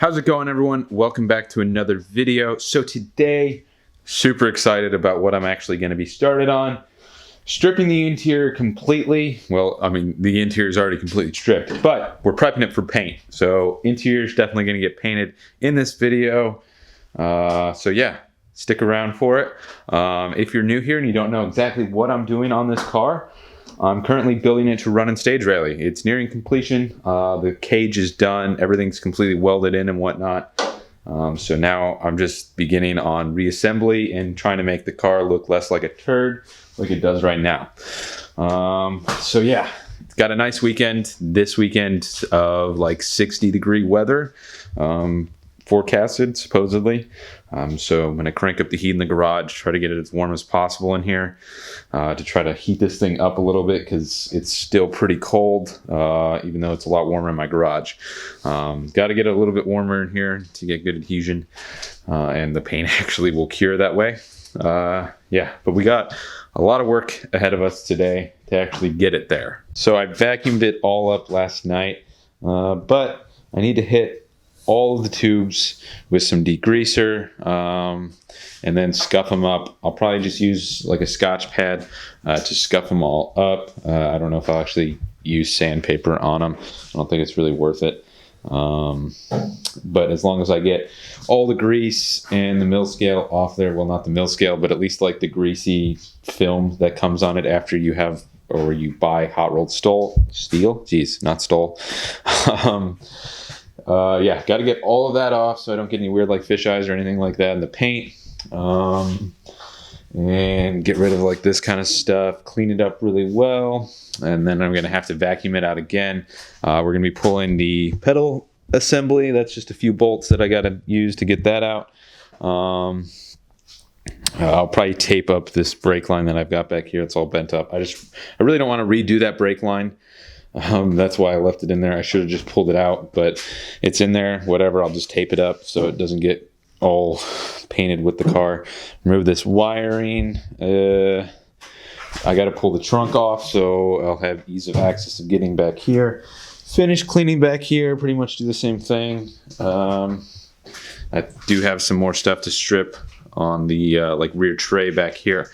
How's it going, everyone? Welcome back to another video. So today, super excited about what I'm actually going to be started on. Stripping the interior completely. Well, I mean, the interior is already completely stripped, but we're prepping it for paint. So interior is definitely going to get painted in this video. So yeah, stick around for it. If you're new here and you don't know exactly what I'm doing on this car, I'm currently building it to run in stage rally. It's nearing completion. The cage is done. Everything's completely welded in and whatnot. So now I'm just beginning on reassembly and trying to make the car look less like a turd like it does right now. So yeah, it's got a nice weekend. This weekend of like 60-degree weather forecasted, supposedly. So I'm going to crank up the heat in the garage, try to get it as warm as possible in here, to try to heat this thing up a little bit because it's still pretty cold, even though it's a lot warmer in my garage. Got to get it a little bit warmer in here to get good adhesion, and the paint actually will cure that way. Yeah, but we got a lot of work ahead of us today to actually get it there. So I vacuumed it all up last night, but I need to hit all of the tubes with some degreaser, and then scuff them up. I'll probably just use like a Scotch pad to scuff them all up. I don't know if I'll actually use sandpaper on them. I don't think it's really worth it. But as long as I get all the grease and the mill scale off there, well, not the mill scale, but at least like the greasy film that comes on it after you have, or you buy hot rolled steel. Jeez, not stole. Yeah, got to get all of that off so I don't get any weird like fish eyes or anything like that in the paint. And get rid of like this kind of stuff, clean it up really well, and then I'm going to have to vacuum it out again. We're going to be pulling the pedal assembly. That's just a few bolts that I got to use to get that out. I'll probably tape up this brake line that I've got back here. It's all bent up. I really don't want to redo that brake line. That's why I left it in there. I should have just pulled it out, but it's in there. Whatever, I'll just tape it up so it doesn't get all painted with the car. Remove this wiring. I got to pull the trunk off so I'll have ease of access of getting back here. Finish cleaning back here. Pretty much do the same thing. I do have some more stuff to strip on the like rear tray back here.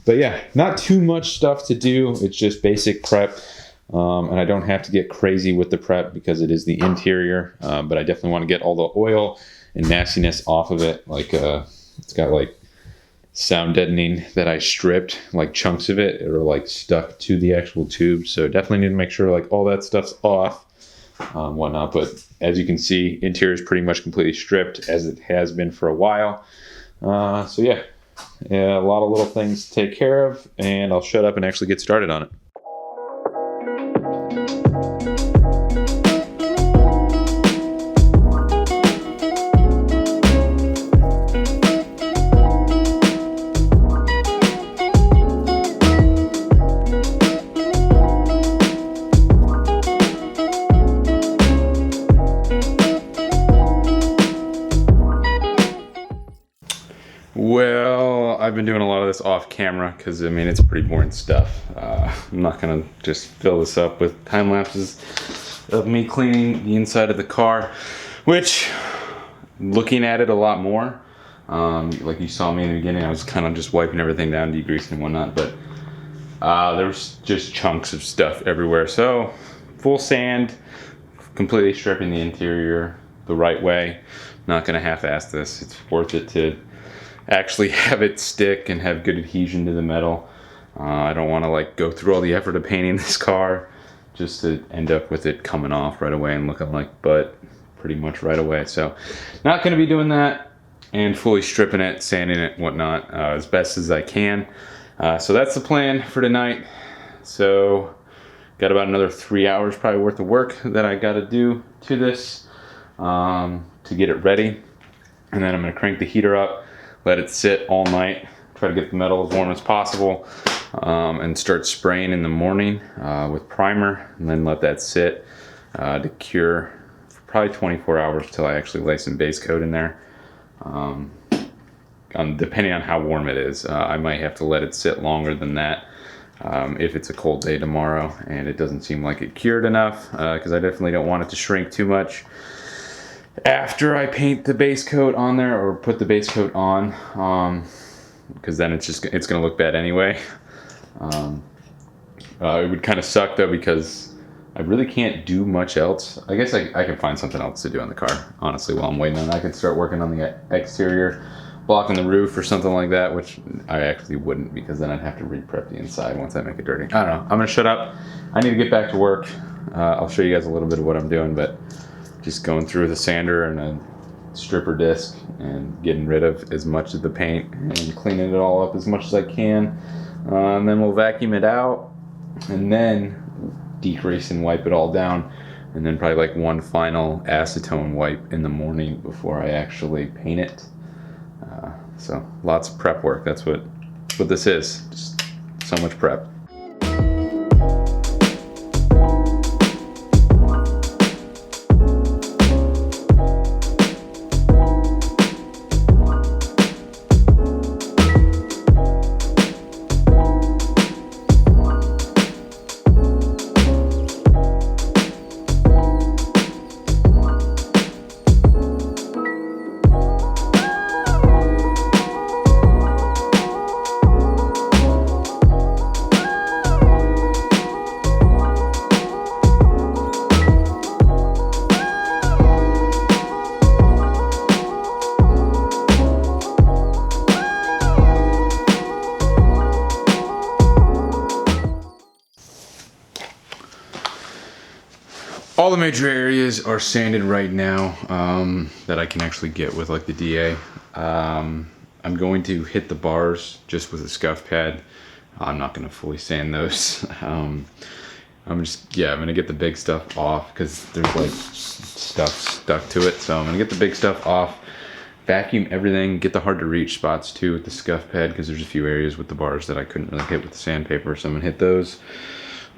But yeah, not too much stuff to do. It's just basic prep. And I don't have to get crazy with the prep because it is the interior, but I definitely want to get all the oil and nastiness off of it. Like it's got like sound deadening that I stripped, like chunks of it are like stuck to the actual tube. So definitely need to make sure like all that stuff's off, whatnot. But as you can see, interior is pretty much completely stripped as it has been for a while. So yeah, a lot of little things to take care of, and I'll shut up and actually get started on it. Well, I've been doing a lot of this off camera because I mean it's pretty boring stuff. I'm not gonna just fill this up with time lapses of me cleaning the inside of the car, which, looking at it a lot more, like you saw me in the beginning, I was kind of just wiping everything down, degreasing and whatnot, but there was just chunks of stuff everywhere. So full sand, completely stripping the interior the right way. Not gonna half-ass this. It's worth it to actually have it stick and have good adhesion to the metal. I don't want to like go through all the effort of painting this car just to end up with it coming off right away and looking like butt pretty much right away. So not going to be doing that, and fully stripping it, sanding it, whatnot, as best as I can. So that's the plan for tonight. So got about another 3 hours probably worth of work that I got to do to this, to get it ready. And then I'm going to crank the heater up, let it sit all night, try to get the metal as warm as possible, and start spraying in the morning with primer, and then let that sit to cure for probably 24 hours till I actually lay some base coat in there. Depending on how warm it is, I might have to let it sit longer than that if it's a cold day tomorrow and it doesn't seem like it cured enough, because I definitely don't want it to shrink too much. after I paint the base coat on there or put the base coat on, because then it's gonna look bad anyway. It would kind of suck though, because I really can't do much else. I guess I can find something else to do on the car, honestly, while I'm waiting on it. I could start working on the exterior, blocking the roof or something like that, which I actually wouldn't, because then I'd have to re-prep the inside once I make it dirty. I don't know. I'm gonna shut up. I need to get back to work. I'll show you guys a little bit of what I'm doing, but just going through the sander and a stripper disc and getting rid of as much of the paint and cleaning it all up as much as I can. And then we'll vacuum it out and then degrease and wipe it all down. And then probably like one final acetone wipe in the morning before I actually paint it. So lots of prep work. That's what this is. Just so much prep. All the major areas are sanded right now, that I can actually get with like the DA. I'm going to hit the bars just with a scuff pad. I'm not going to fully sand those. I'm gonna get the big stuff off because there's like stuff stuck to it. So I'm gonna get the big stuff off, vacuum everything, get the hard to reach spots too with the scuff pad, because there's a few areas with the bars that I couldn't really hit with the sandpaper. So I'm gonna hit those,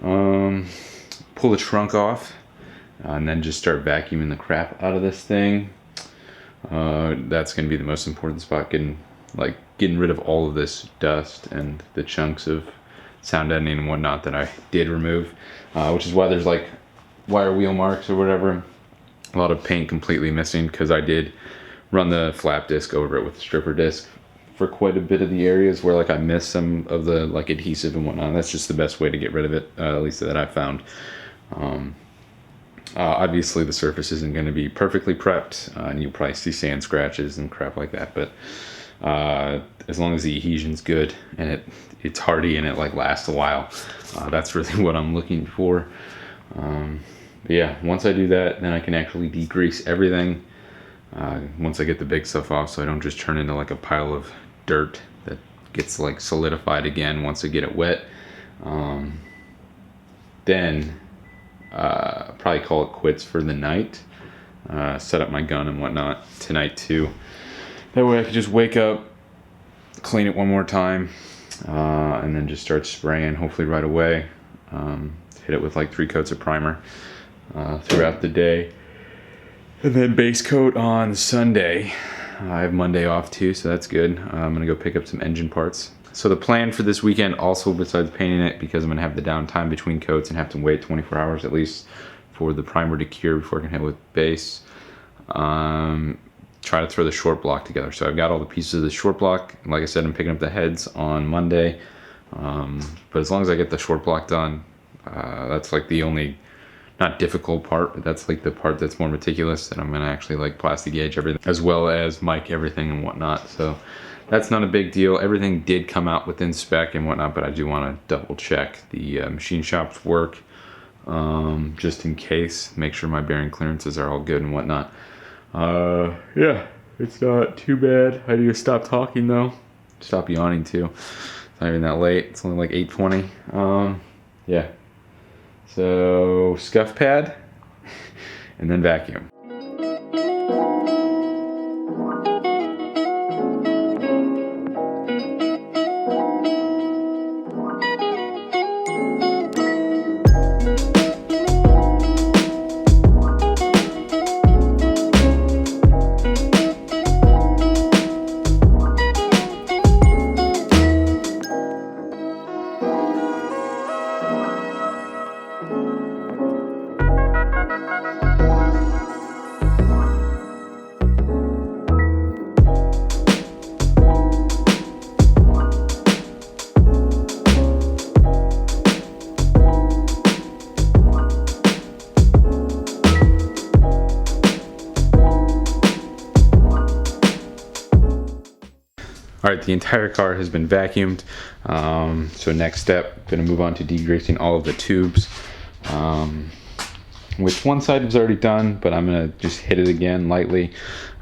pull the trunk off, and then just start vacuuming the crap out of this thing. That's gonna be the most important spot, getting rid of all of this dust and the chunks of sound deadening and whatnot that I did remove, which is why there's like wire wheel marks or whatever. A lot of paint completely missing, because I did run the flap disc over it with the stripper disc for quite a bit of the areas where like I missed some of the like adhesive and whatnot. That's just the best way to get rid of it, at least that I found. Obviously the surface isn't going to be perfectly prepped, and you'll probably see sand scratches and crap like that, but as long as the adhesion's good and it's hardy and it like lasts a while, that's really what I'm looking for. But yeah, once I do that, then I can actually degrease everything, once I get the big stuff off, so I don't just turn into like a pile of dirt that gets like solidified again once I get it wet. Then probably call it quits for the night, set up my gun and whatnot tonight too. That way I can just wake up, clean it one more time, and then just start spraying, hopefully right away. Hit it with like 3 coats of primer throughout the day. And then base coat on Sunday. I have Monday off too, so that's good. I'm gonna go pick up some engine parts. So the plan for this weekend also, besides painting it, because I'm gonna have the downtime between coats and have to wait 24 hours at least for the primer to cure before I can hit it with base, try to throw the short block together. So I've got all the pieces of the short block. Like I said, I'm picking up the heads on Monday. But as long as I get the short block done, that's like the only, not difficult part, but that's like the part that's more meticulous, that I'm gonna actually like plastic gauge everything, as well as mic everything and whatnot. So that's not a big deal. Everything did come out within spec and whatnot, but I do want to double check the machine shop's work, just in case, make sure my bearing clearances are all good and whatnot. Yeah, it's not too bad. I need to stop talking though, stop yawning too. It's not even that late, it's only like 8:20. Yeah, so scuff pad and then vacuum. All right, the entire car has been vacuumed. So next step, gonna move on to degreasing all of the tubes. Which one side is already done, but I'm gonna just hit it again lightly,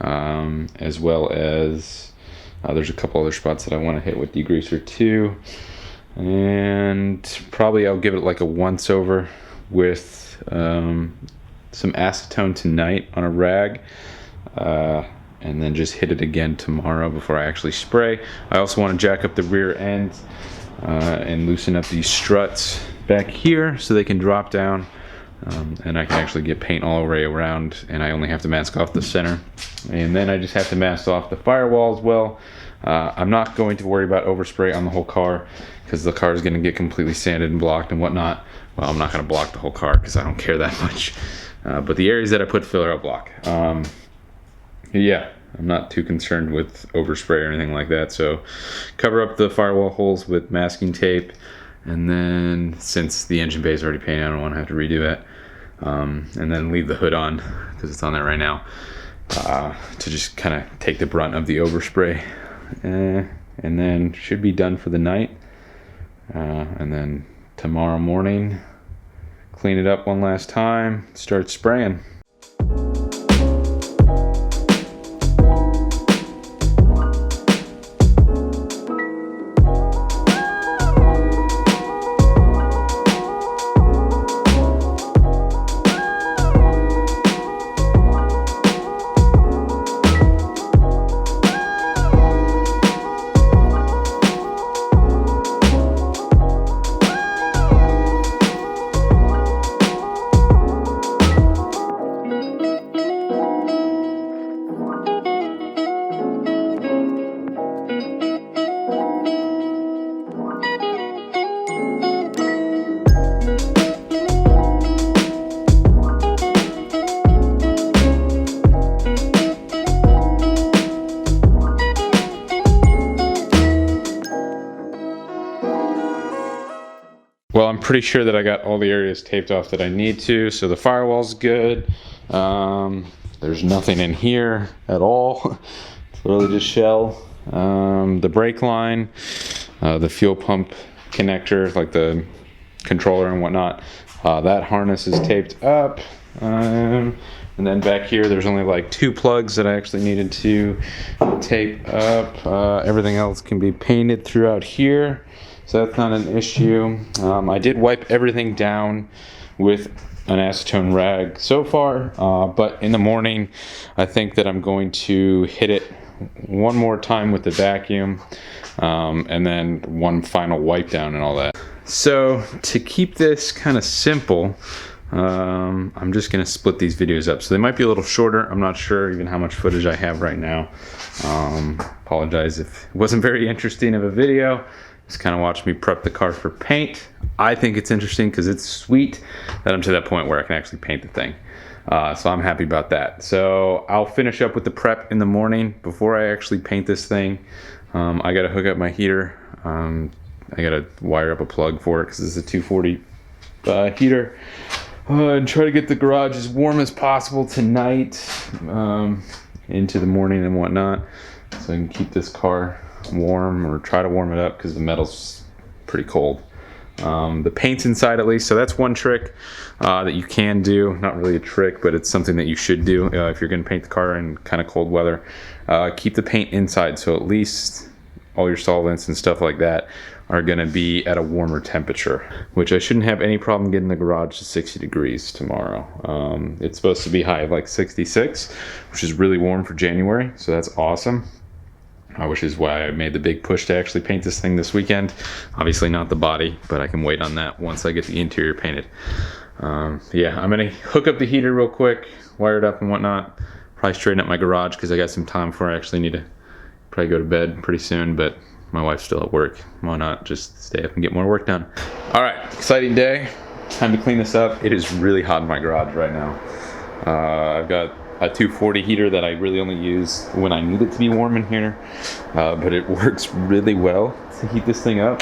as well as there's a couple other spots that I want to hit with degreaser too. And probably I'll give it like a once over with some acetone tonight on a rag, and then just hit it again tomorrow before I actually spray. I also want to jack up the rear end and loosen up these struts back here so they can drop down, and I can actually get paint all the way around, and I only have to mask off the center. And then I just have to mask off the firewall as well. I'm not going to worry about overspray on the whole car because the car is going to get completely sanded and blocked and whatnot. Well, I'm not going to block the whole car because I don't care that much. But the areas that I put filler, I'll block. Yeah, I'm not too concerned with overspray or anything like that. So cover up the firewall holes with masking tape. And then since the engine bay is already painted, I don't want to have to redo it. And then leave the hood on because it's on there right now, to just kind of take the brunt of the overspray. And then should be done for the night. And then tomorrow morning, clean it up one last time, start spraying. Well, I'm pretty sure that I got all the areas taped off that I need to, so the firewall's good. There's nothing in here at all. It's literally just shell. The brake line, the fuel pump connector, like the controller and whatnot, that harness is taped up. And then back here, there's only like 2 plugs that I actually needed to tape up. Everything else can be painted throughout here, so that's not an issue. I did wipe everything down with an acetone rag so far, but in the morning, I think that I'm going to hit it one more time with the vacuum, and then one final wipe down and all that. So to keep this kind of simple, I'm just going to split these videos up. So they might be a little shorter. I'm not sure even how much footage I have right now. Apologize if it wasn't very interesting of a video. Just kind of watch me prep the car for paint. I think it's interesting because it's sweet that I'm to that point where I can actually paint the thing. So I'm happy about that. So I'll finish up with the prep in the morning before I actually paint this thing. I got to hook up my heater. I got to wire up a plug for it because it's a 240 heater. And try to get the garage as warm as possible tonight, into the morning and whatnot, so I can keep this car warm, or try to warm it up because the metal's pretty cold. The paint's inside at least, so that's one trick that you can do. Not really a trick, but it's something that you should do if you're going to paint the car in kind of cold weather. Keep the paint inside, so at least all your solvents and stuff like that are going to be at a warmer temperature, which I shouldn't have any problem getting the garage to 60 degrees tomorrow. It's supposed to be high of like 66, which is really warm for January, so that's awesome. Which is why I made the big push to actually paint this thing this weekend. Obviously not the body, but I can wait on that once I get the interior painted. Yeah, I'm gonna hook up the heater real quick, wire it up and whatnot. Probably straighten up my garage because I got some time before I actually need to probably go to bed pretty soon, but my wife's still at work. Why not just stay up and get more work done? All right, exciting day. Time to clean this up. It is really hot in my garage right now. I've got a 240 heater that I really only use when I need it to be warm in here, but it works really well to heat this thing up.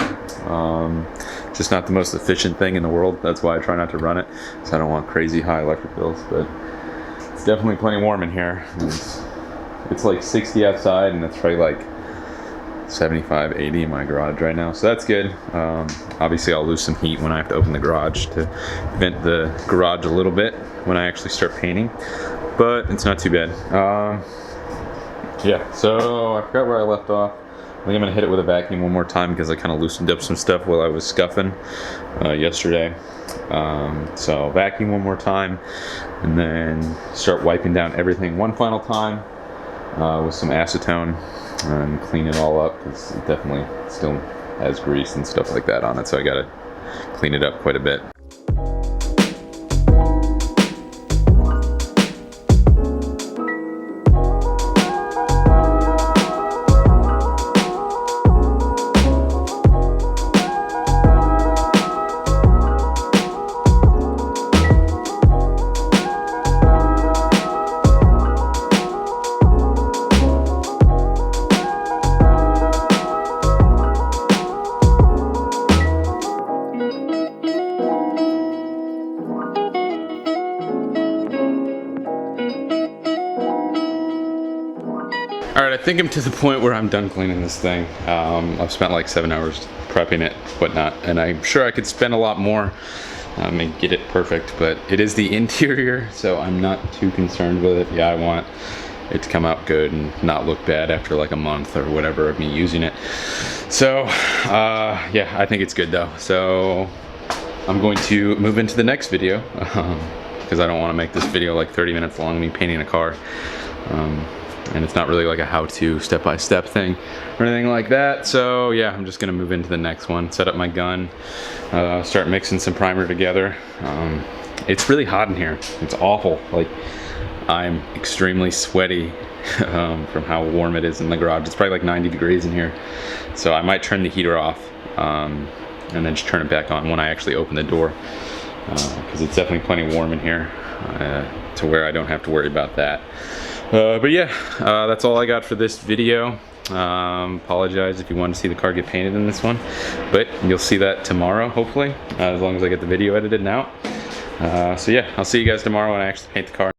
Just not the most efficient thing in the world. That's why I try not to run it, so I don't want crazy high electric bills, but it's definitely plenty warm in here. It's like 60 outside, and it's probably like 75, 80 in my garage right now, so that's good. Obviously I'll lose some heat when I have to open the garage to vent the garage a little bit when I actually start painting, but it's not too bad. Yeah, so I forgot where I left off. I think I'm gonna hit it with a vacuum one more time because I kind of loosened up some stuff while I was scuffing yesterday. So vacuum one more time and then start wiping down everything one final time with some acetone and clean it all up because it definitely still has grease and stuff like that on it, so I gotta clean it up quite a bit. Alright, I think I'm to the point where I'm done cleaning this thing. I've spent like 7 hours prepping it, whatnot, and I'm sure I could spend a lot more and get it perfect, but it is the interior, so I'm not too concerned with it. Yeah, I want it to come out good and not look bad after like a month or whatever of me using it. So, yeah, I think it's good though. So, I'm going to move into the next video, because I don't want to make this video like 30 minutes long, me painting a car. And it's not really like a how-to step-by-step thing or anything like that. So yeah, I'm just gonna move into the next one, set up my gun, start mixing some primer together. It's really hot in here. It's awful. Like, I'm extremely sweaty from how warm it is in the garage. It's probably like 90 degrees in here. So I might turn the heater off and then just turn it back on when I actually open the door, because it's definitely plenty warm in here to where I don't have to worry about that. But yeah, that's all I got for this video. Apologize if you want to see the car get painted in this one, but you'll see that tomorrow, hopefully, as long as I get the video edited and out. So yeah, I'll see you guys tomorrow when I actually paint the car.